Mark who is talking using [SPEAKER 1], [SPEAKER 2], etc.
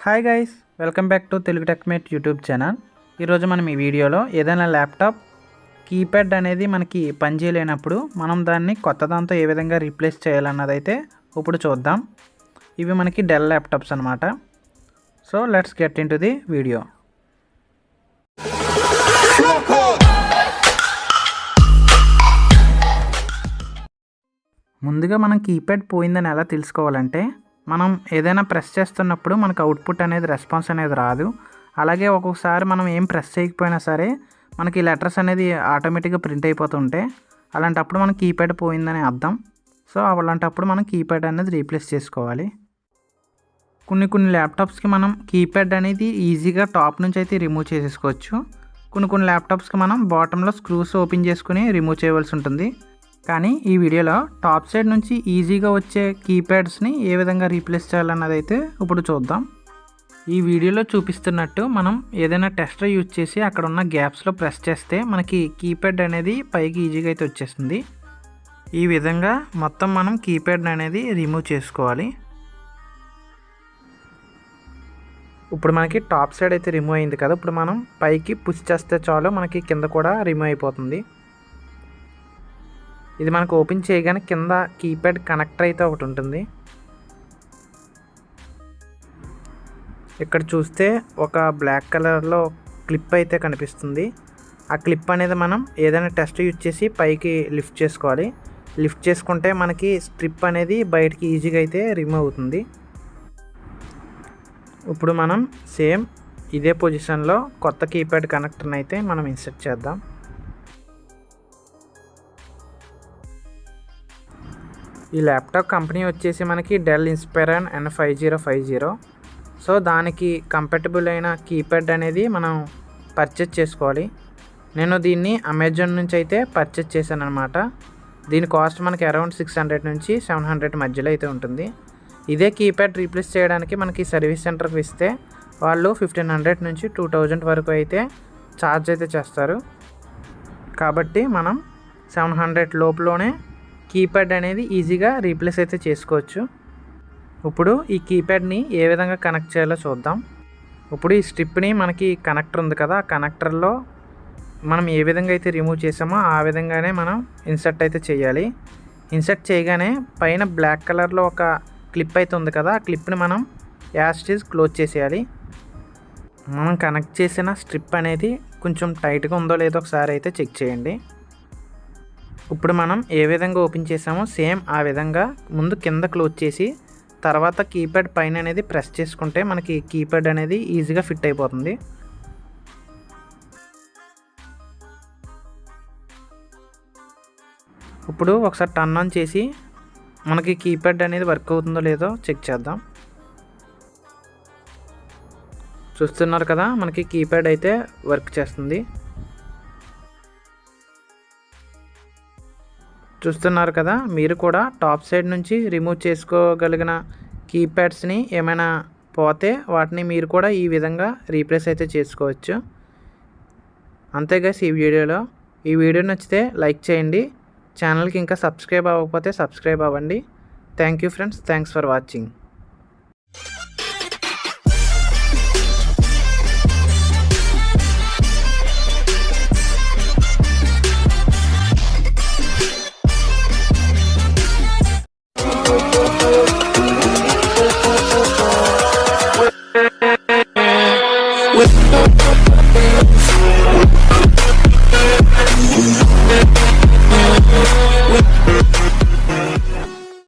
[SPEAKER 1] Hi guys, welcome back to Telugu techmate YouTube channel. ఈరోజు మనం ఈ వీడియోలో ఏదైనా ల్యాప్టాప్ కీప్యాడ్ అనేది మనకి పనిచేయలేనప్పుడు మనం దాన్ని కొత్త దాంతో ఏ విధంగా రీప్లేస్ చేయాలన్నదైతే ఇప్పుడు చూద్దాం. ఇవి మనకి డెల్ ల్యాప్టాప్స్ అన్నమాట. So let's get in to the video. ముందుగా మనం కీప్యాడ్ పోయిందని ఎలా తెలుసుకోవాలంటే, మనం ఏదైనా ప్రెస్ చేస్తున్నప్పుడు మనకు అవుట్పుట్ అనేది రెస్పాన్స్ అనేది రాదు. అలాగే ఒక్కొక్కసారి మనం ఏం ప్రెస్ చేయకపోయినా సరే మనకి లెటర్స్ అనేది ఆటోమేటిక్గా ప్రింట్ అయిపోతుంటే అలాంటప్పుడు మన కీప్యాడ్ పోయిందని అర్థం. సో అలాంటప్పుడు మనం కీప్యాడ్ అనేది రీప్లేస్ చేసుకోవాలి. కొన్ని ల్యాప్టాప్స్కి మనం కీప్యాడ్ అనేది ఈజీగా టాప్ నుంచి అయితే రిమూవ్ చేసేసుకోవచ్చు. కొన్ని ల్యాప్టాప్స్కి మనం బాటంలో స్క్రూస్ ఓపెన్ చేసుకుని రిమూవ్ చేయవలసి ఉంటుంది. కానీ ఈ వీడియోలో టాప్ సైడ్ నుంచి ఈజీగా వచ్చే కీప్యాడ్స్ని ఏ విధంగా రీప్లేస్ చేయాలన్నది అయితే ఇప్పుడు చూద్దాం. ఈ వీడియోలో చూపిస్తున్నట్టు మనం ఏదైనా టెస్టర్ యూజ్ చేసి అక్కడ ఉన్న గ్యాప్స్లో ప్రెస్ చేస్తే మనకి కీప్యాడ్ అనేది పైకి ఈజీగా అయితే వచ్చేస్తుంది. ఈ విధంగా మొత్తం మనం కీప్యాడ్ అనేది రిమూవ్ చేసుకోవాలి. ఇప్పుడు మనకి టాప్ సైడ్ అయితే రిమూవ్ అయింది కదా, ఇప్పుడు మనం పైకి పుష్ చేస్తే చాలు మనకి కింద కూడా రిమూవ్ అయిపోతుంది. ఇది మనకు ఓపెన్ చేయగానే కింద కీప్యాడ్ కనెక్టర్ అయితే ఒకటి ఉంటుంది. ఇక్కడ చూస్తే ఒక బ్లాక్ కలర్లో క్లిప్ అయితే కనిపిస్తుంది. ఆ క్లిప్ అనేది మనం ఏదైనా టెస్ట్ యూజ్ చేసి పైకి లిఫ్ట్ చేసుకోవాలి. లిఫ్ట్ చేసుకుంటే మనకి స్ట్రిప్ అనేది బయటికి ఈజీగా అయితే రిమూవ్ అవుతుంది. ఇప్పుడు మనం సేమ్ ఇదే పొజిషన్లో కొత్త కీప్యాడ్ కనెక్టర్ని అయితే మనం ఇన్సర్ట్ చేద్దాం. ఈ ల్యాప్టాప్ కంపెనీ వచ్చేసి మనకి డెల్ ఇన్స్పైరన్ N5050. సో దానికి కంపాటబుల్ అయిన కీప్యాడ్ అనేది మనం పర్చేజ్ చేసుకోవాలి. నేను దీన్ని అమెజాన్ నుంచి అయితే పర్చేజ్ చేశాను అనమాట. దీని కాస్ట్ మనకి అరౌండ్ 600 నుంచి 700 మధ్యలో అయితే ఉంటుంది. ఇదే కీప్యాడ్ రీప్లేస్ చేయడానికి మనకి సర్వీస్ సెంటర్కి ఇస్తే వాళ్ళు 1500 నుంచి 2000 వరకు అయితే ఛార్జ్ అయితే చేస్తారు. కాబట్టి మనం 700 లోపులోనే కీప్యాడ్ అనేది ఈజీగా రీప్లేస్ అయితే చేసుకోవచ్చు. ఇప్పుడు ఈ కీప్యాడ్ని ఏ విధంగా కనెక్ట్ చేయాలో చూద్దాం. ఇప్పుడు ఈ స్ట్రిప్ని మనకి కనెక్టర్ ఉంది కదా, ఆ కనెక్టర్లో మనం ఏ విధంగా అయితే రిమూవ్ చేసామో ఆ విధంగానే మనం ఇన్సర్ట్ అయితే చేయాలి. ఇన్సర్ట్ చేయగానే పైన బ్లాక్ కలర్లో ఒక క్లిప్ అయితే ఉంది కదా, ఆ క్లిప్ని మనం యాజ్ ఇట్ ఈజ్ క్లోజ్ చేసేయాలి. మనం కనెక్ట్ చేసిన స్ట్రిప్ అనేది కొంచెం టైట్గా ఉందో లేదో ఒకసారి అయితే చెక్ చేయండి. ఇప్పుడు మనం ఏ విధంగా ఓపెన్ చేసామో సేమ్ ఆ విధంగా ముందు కింద క్లోజ్ చేసి తర్వాత కీప్యాడ్ పైన అనేది ప్రెస్ చేసుకుంటే మనకి కీప్యాడ్ అనేది ఈజీగా ఫిట్ అయిపోతుంది. ఇప్పుడు ఒకసారి టర్న్ ఆన్ చేసి మనకి కీప్యాడ్ అనేది వర్క్ అవుతుందో లేదో చెక్ చేద్దాం. చూస్తున్నారు కదా, మనకి కీప్యాడ్ అయితే వర్క్ చేస్తుంది. చూస్తున్నారు కదా, మీరు కూడా టాప్ సైడ్ నుంచి రిమూవ్ చేసుకోగలిగిన కీప్యాడ్స్ని ఏమైనా పోతే వాటిని మీరు కూడా ఈ విధంగా రీప్లేస్ అయితే చేసుకోవచ్చు. అంతే గైస్, ఈ వీడియో నచ్చితే లైక్ చేయండి. ఛానల్కి ఇంకా సబ్స్క్రైబ్ అవ్వకపోతే సబ్స్క్రైబ్ అవ్వండి. Thank you friends, thanks for watching. With